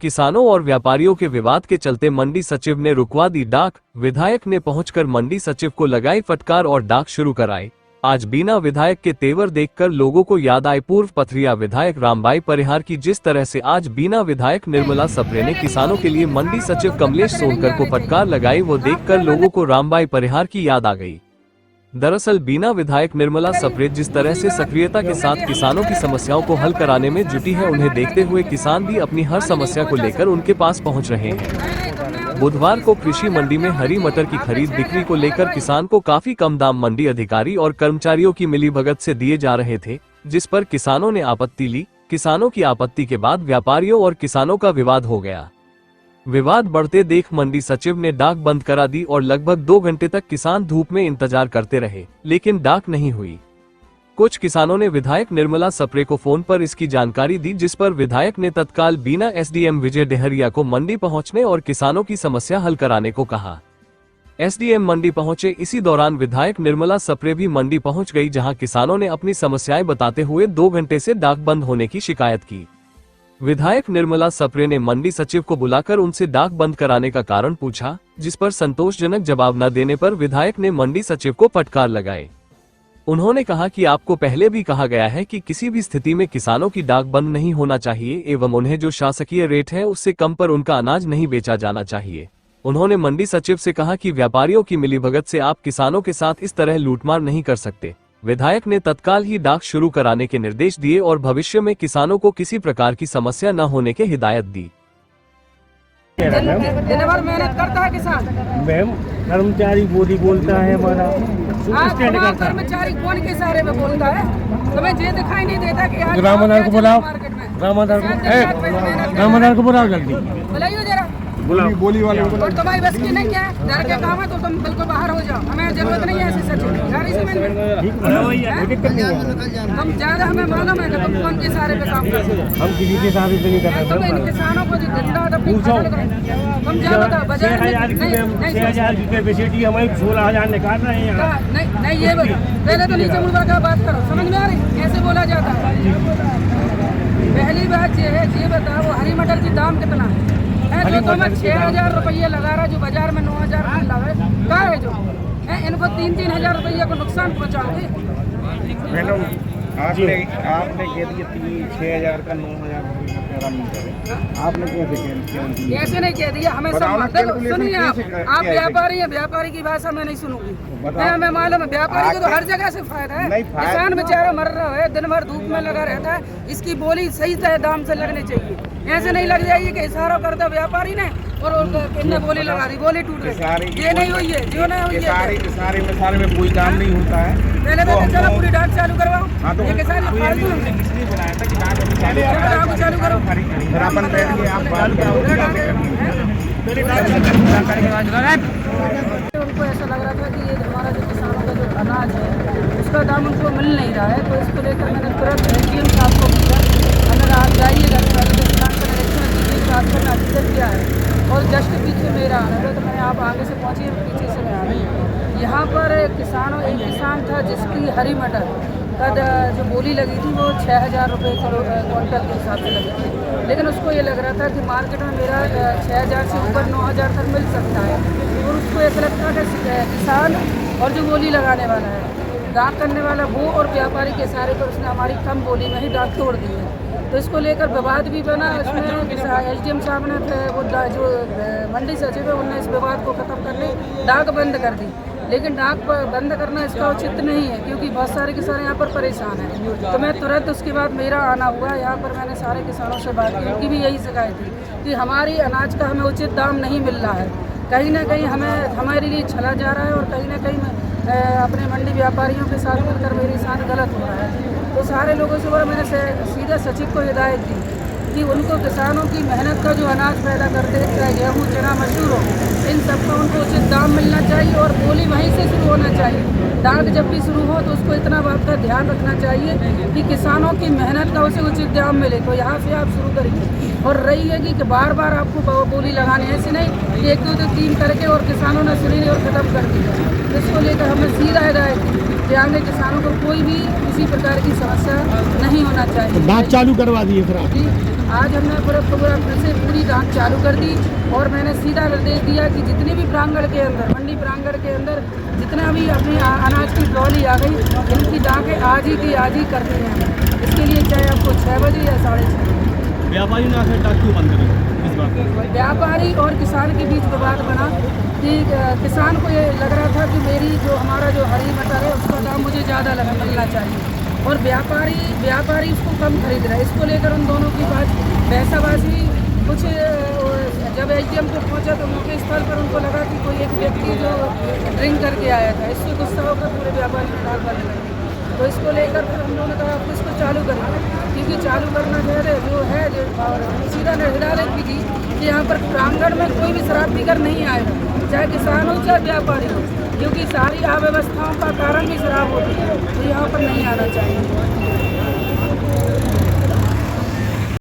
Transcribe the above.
किसानों और व्यापारियों के विवाद के चलते मंडी सचिव ने रुकवा दी डाक। विधायक ने पहुंचकर मंडी सचिव को लगाई फटकार और डाक शुरू कराई। आज बीना विधायक के तेवर देखकर लोगों को याद आई पूर्व पथरिया विधायक रामबाई परिहार की। जिस तरह से आज बीना विधायक निर्मला सप्रे ने किसानों के लिए मंडी सचिव कमलेश सोनकर को फटकार लगाई, वो देखकर लोगों को रामबाई परिहार की याद आ गई। दरअसल बीना विधायक निर्मला सप्रे जिस तरह से सक्रियता के साथ किसानों की समस्याओं को हल कराने में जुटी है, उन्हें देखते हुए किसान भी अपनी हर समस्या को लेकर उनके पास पहुंच रहे हैं। बुधवार को कृषि मंडी में हरी मटर की खरीद बिक्री को लेकर किसान को काफी कम दाम मंडी अधिकारी और कर्मचारियों की मिलीभगत से दिए जा रहे थे, जिस पर किसानों ने आपत्ति ली। किसानों की आपत्ति के बाद व्यापारियों और किसानों का विवाद हो गया। विवाद बढ़ते देख मंडी सचिव ने डाक बंद करा दी और लगभग 2 घंटे तक किसान धूप में इंतजार करते रहे, लेकिन डाक नहीं हुई। कुछ किसानों ने विधायक निर्मला सप्रे को फोन पर इसकी जानकारी दी, जिस पर विधायक ने तत्काल बीना एसडीएम विजय डेहरिया को मंडी पहुंचने और किसानों की समस्या हल कराने को कहा। एसडीएम मंडी पहुंचे। इसी दौरान विधायक निर्मला सप्रे भी मंडी पहुंच गई, जहां किसानों ने अपनी समस्याएं बताते हुए 2 घंटे से डाक बंद होने की शिकायत की। विधायक निर्मला सप्रे ने मंडी सचिव को बुलाकर उनसे डाक बंद कराने का कारण पूछा, जिस पर संतोषजनक जवाब न देने पर विधायक ने मंडी सचिव को फटकार लगाए। उन्होंने कहा कि आपको पहले भी कहा गया है कि किसी भी स्थिति में किसानों की डाक बंद नहीं होना चाहिए एवं उन्हें जो शासकीय रेट है उससे कम पर उनका अनाज नहीं बेचा जाना चाहिए। उन्होंने मंडी सचिव से कहा कि व्यापारियों की मिलीभगत से आप किसानों के साथ इस तरह लूटमार नहीं कर सकते। विधायक ने तत्काल ही डाक शुरू कराने के निर्देश दिए और भविष्य में किसानों को किसी प्रकार की समस्या न होने की हिदायत दी। दिन भर मेहनत करता है किसान। मैम कर्मचारी बोली बोलता है हमारा कर्मचारी कौन के सहारे में बोलता है? तुम्हें ये दिखाई नहीं देता कि आज रामाधार को बुलाओ, रामाधार को बुलाओ जल्दी बुलाइए जरा। बोली वाले और तुम्हारी बस की नहीं है, घर के काम है तो तुम बिल्कुल बाहर हो जाओ। हमें जरूरत नहीं है ऐसे सचिव हम ज्यादा, हमें मालूम है कि तुम कौन के सहारे पे काम करते हो। हम किसी के सहारे से नहीं कर रहे। तुम इन किसानों को जो जिंदा हम क्या बताओ, बाजार 6,000 की फैसिलिटी हमारी 16,000 निकाल रहे हैं। नहीं ये पहले तो नीचे मुड़वा का बात करो, समझ में आ रही कैसे बोला जाता है। पहली बात ये है, ये बताओ वो हरी मटर की दाम कितना है? जो तुम्हें 6,000 रुपये लगा रहा है, जो बाजार में 9,000 लगा है, क्या है जो इनको 3-3 हजार रुपये को नुकसान पहुँचाओगे। आपने कह दिया 6,000 का 9,000 आपने कैसे नहीं कह दिया? हमें सब सुनिए, आप व्यापारी हैं, व्यापारी की भाषा मैं नहीं सुनूंगी। हमें मालूम है व्यापारी को तो हर जगह से फायदा है। किसान बेचारा मर रहा है, दिन भर धूप में लगा रहता है, इसकी बोली सही तय दाम से लगनी चाहिए। ऐसे नहीं लग जाइए कि इशारा करता व्यापारी ने और इनने बोली लगा दी, बोली टूट गई। ये नहीं हुई है, जो नहीं हुई है। सारे में कोई काम नहीं होता है। पहले तो चलो पूरी डाक चालू करवाओ। ये किसान चालू करो, उनको ऐसा लग रहा था कि ये हमारा जो किसानों का जो अनाज है उसका दाम उनको मिल नहीं रहा है। तो इसको लेकर मैंने तुरंत एसडीएम साहब को पूछा, अगर आप जाइएगा तो किसान का निरीक्षण कीजिए, तो आपका नाजिकत क्या है। और जस्ट पीछे मेरा आना था, तो मैंने आप आगे से पहुँचिए, पीछे से मैं आ रही हूँ। यहाँ पर एक किसान था जिसकी हरी मटर का जो बोली लगी थी वो 6,000 रुपये किलो क्विंटल के हिसाब से लगी थी, लेकिन उसको ये लग रहा था कि मार्केट में मेरा 6,000 से ऊपर 9,000 तक मिल सकता है। और उसको ऐसा लगता है कि किसान और जो बोली लगाने वाला है, डाक करने वाला वो और व्यापारी के सहारे पर उसने हमारी कम बोली में ही डाक तोड़ दी है। तो इसको लेकर विवाद भी बना। उसमें एसडीएम साहब ने वो जो मंडी सचिव है उन्होंने इस विवाद को खत्म करने डाक बंद कर दी, लेकिन डाक बंद करना इसका उचित नहीं है, क्योंकि बहुत सारे किसान यहाँ पर परेशान हैं। तो मैं तुरंत उसके बाद मेरा आना हुआ यहाँ पर, मैंने सारे किसानों से बात की, उनकी भी यही शिकायत थी कि हमारी अनाज का हमें उचित दाम नहीं मिल रहा है। कहीं ना कहीं हमारे लिए छला जा रहा है और कहीं ना कहीं अपने मंडी व्यापारियों के साथ मिलकर मेरे साथ गलत हो रहा है। तो सारे लोगों से मैंने सीधे सचिव को हिदायत दी कि उनको किसानों की मेहनत का जो अनाज पैदा करते हैं, चाहे गेहूँ, चना, मसूर हो, इन सबका उनको उचित दाम मिलना चाहिए और बोली वहीं से शुरू होना चाहिए। डाक जब भी शुरू हो तो उसको इतना बात का ध्यान रखना चाहिए कि किसानों की मेहनत का उसे उचित दाम मिले। तो यहाँ से आप शुरू करिए। और रही है कि बार बार आपको बोली लगानी है, ऐसे नहीं कि 1, 2, 3 करके और किसानों ने सुनी और ख़त्म कर दी। इसको लेकर हमने सीधा हिदायत दी कि आगे किसानों को कोई भी किसी प्रकार की समस्या नहीं होना चाहिए। डाक चालू करवा दिए फिर आप? जी, आज हमने पूरा फिर से पूरी डाक चालू कर दी और मैंने सीधा निर्देश दिया कि जितने भी प्रांगण के अंदर, मंडी प्रांगण के अंदर जितना भी अपनी अनाज की ट्रॉली आ गई, इनकी डाकें आज ही करते हैं। इसके लिए चाहे आपको 6 बजे या 6:30। व्यापारी ने आखिर डाक क्यों बंद करी इस बात? व्यापारी और किसान के बीच विवाद बना कि किसान को ये लग रहा था कि मेरी जो हमारा जो हरी मटर है उसका दाम मुझे ज़्यादा मिलना चाहिए और व्यापारी उसको कम खरीद रहा है। इसको लेकर उन दोनों की बात बहसाबाजी कुछ जब एसडीएम को पहुंचा तो मौके स्थल पर उनको लगा कि कोई एक व्यक्ति जो ड्रिंक करके आया था, इससे गुस्सा होकर पूरे व्यापारी ने डाक बंद कर दी। तो इसको लेकर फिर हम लोगों ने कहा आपको इसको चालू करना, क्योंकि चालू करना जो है सीधा निर्धारित की थी कि यहाँ पर प्रांगण में कोई भी शराब पीकर नहीं आएगा, चाहे किसान हो चाहे व्यापारी हो, क्योंकि सारी अव्यवस्थाओं का कारण भी शराब होती है, तो यहाँ पर नहीं आना चाहिए।